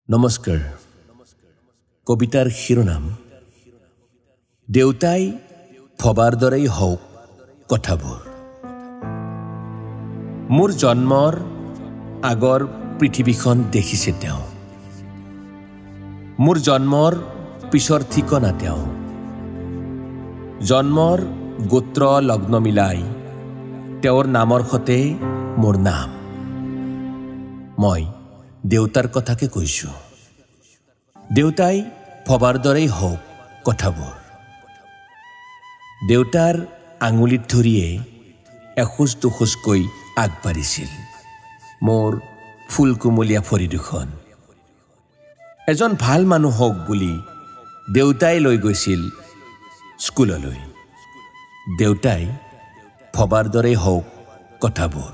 নমস্কাৰ কবিতাৰ শিৰোনাম দেউতাই ভবাৰ দৰেই হওক কথাবোৰ মোৰ জন্মৰ আগৰ পৃথিৱীখন দেখিছে তেওঁ মোৰ জন্মৰ পিছৰ ঠিকনা তেওঁ জন্মৰ গোত্ৰ লগ্ন মিলাই তেওঁৰ নামৰ সতে মোৰ নাম মই দেউতাৰ কথাকে কৈছো দেউতাই ভবাৰ দৰেই হওক কথাবোৰ দেউতাৰ আঙুলিত ধৰিয়ে এখোজ দুখোজকৈ আগবাঢ়িছিল মোৰ ফুলকুমলীয়া ভৰি দুখন এজন ভাল মানুহ হওক বুলি দেউতাই লৈ গৈছিল স্কুললৈ দেউতাই ভবাৰ দৰেই হওক কথাবোৰ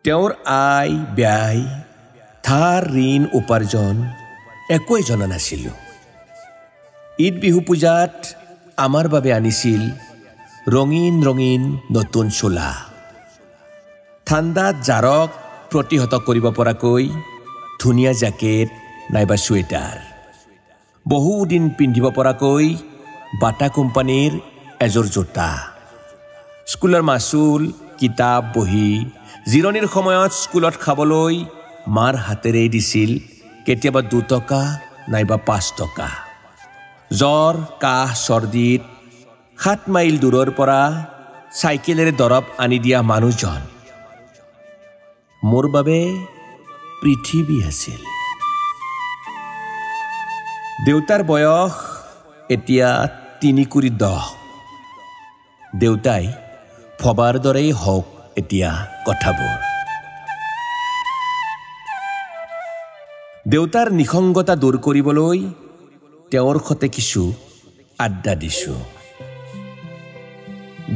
তেওঁৰ আয় ব্যয় ধাৰ ঋণ উপাৰ্জন একোৱেই জনা নাছিলোঁ ঈদ বিহু পূজাত আমাৰ বাবে আনিছিল ৰঙীন ৰঙীন নতুন চোলা ঠাণ্ডাত জাৰক প্ৰতিহত কৰিব পৰাকৈ ধুনীয়া জেকেট নাইবা চুৱেটাৰ বহুদিন পিন্ধিব পৰাকৈ বাটা কোম্পানীৰ এযোৰ জোতা স্কুলৰ মাচুল কিতাপ বহি জিৰণিৰ সময়ত স্কুলত খাবলৈ মাৰ হাতেৰে দিছিল কেতিয়াবা 2 টকা নাইবা 5 টকা জ্বৰ কাহ চৰ্দিত 7 মাইল দূৰৰ পৰা চাইকেলেৰে দৰৱ আনি দিয়া মানুহজন মোৰ বাবে পৃথিৱী আছিল দেউতাৰ বয়স এতিয়া 3-10 দেউতাই ভবাৰ দৰেই হওক এতিয়া কথাবোৰ দেউতাৰ নিসংগতা দূৰ কৰিবলৈ তেওঁৰ সতে কিছু আড্ডা দিছো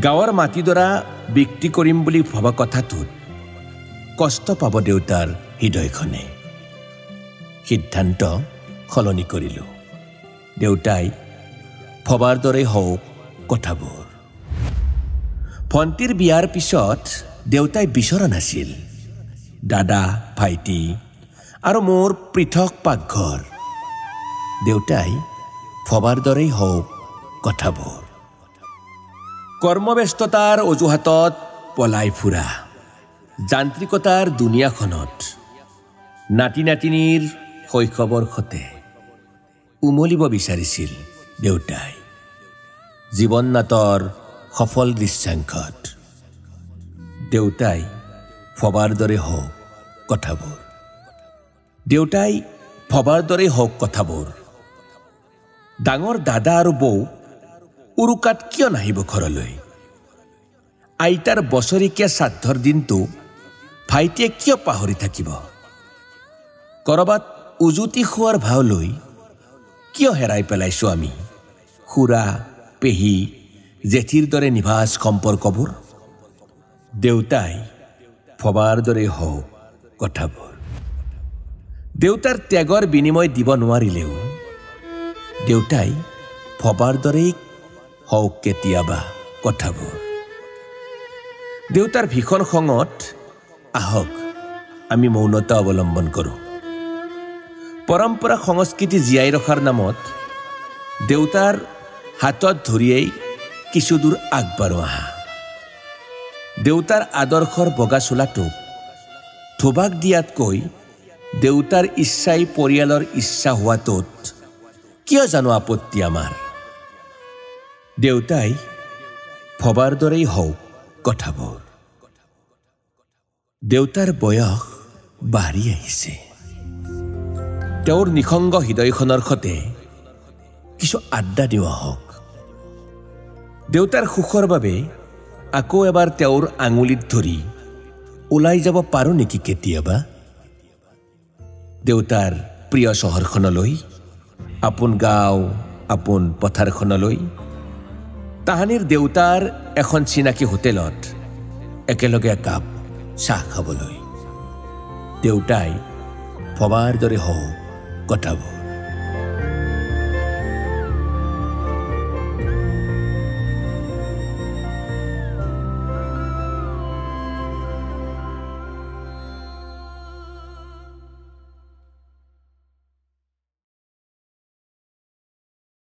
গাঁৱৰ মাটিডৰা বিক্ৰী কৰিম বুলি ভবা কথাটোত কষ্ট পাব দেউতাৰ হৃদয়খনে সিদ্ধান্ত সলনি কৰিলো দেউতাই ভবাৰ দৰেই হওক কথাবোৰ ভণ্টিৰ বিয়াৰ পিছত দেউতাই বিচৰা নাছিল দাদা ভাইটি আৰু মোৰ পৃথক পাকঘৰ দেউতাই ভবাৰ দৰেই হওক কথাবোৰ কৰ্মব্যস্ততাৰ অজুহাতত পলাই ফুৰা যান্ত্ৰিকতাৰ দুনিয়াখনত নাতি নাতিনীৰ শৈশৱৰ সতে উমলিব বিচাৰিছিল দেউতাই জীৱন নাটৰ সফল দৃশ্যাংশত দেউতাই ভবাৰ দৰে হওক কথাবোৰ দেউতাই ভবাৰ দৰে হওক কথাবোৰ ডাঙৰ দাদা আৰু বৌ উৰুকাত কিয় নাহিব ঘৰলৈ আইতাৰ বছৰেকীয়া শ্ৰাদ্ধৰ দিনটো ভাইটিয়ে কিয় পাহৰি থাকিব কৰবাত উজুতি খোৱাৰ ভাও লৈ কিয় হেৰাই পেলাইছো আমি খুৰা পেহী জেঠিৰ দৰে নিভাজ সম্পৰ্কবোৰ দেউতাই ভবাৰ দৰে হওক কথাবোৰ দেউতাৰ ত্যাগৰ বিনিময় দিব নোৱাৰিলেও দেউতাই ভবাৰ দৰেই হওক কেতিয়াবা কথাবোৰ দেউতাৰ ভীষণ খঙত আহক আমি মৌনতা অৱলম্বন কৰোঁ পৰম্পৰা সংস্কৃতি জীয়াই ৰখাৰ নামত দেউতাৰ হাতত ধৰিয়েই কিছু দূৰ আগবাঢ়ো আহা দেউতাৰ আদৰ্শৰ বগা চোলাটোক ধোবাক দিয়াতকৈ দেউতাৰ ইচ্ছাই পৰিয়ালৰ ইচ্ছা হোৱাটোত কিয় জানো আপত্তি আমাৰ দেউতাই ভবাৰ দৰেই হওক কথাবোৰ দেউতাৰ বয়স বাঢ়ি আহিছে তেওঁৰ নিসংগ হৃদয়খনৰ সতে কিছু আড্ডা দিওঁ আহক দেউতাৰ সুখৰ বাবে আকৌ এবাৰ তেওঁৰ আঙুলিত ধৰি ওলাই যাব পাৰো নেকি কেতিয়াবা দেউতাৰ প্ৰিয় চহৰখনলৈ আপোন গাঁও আপোন পথাৰখনলৈ তাহানিৰ দেউতাৰ এখন চিনাকি হোটেলত একেলগে একাপ চাহ খাবলৈ দেউতাই ভবাৰ দৰে হওক কথাবোৰ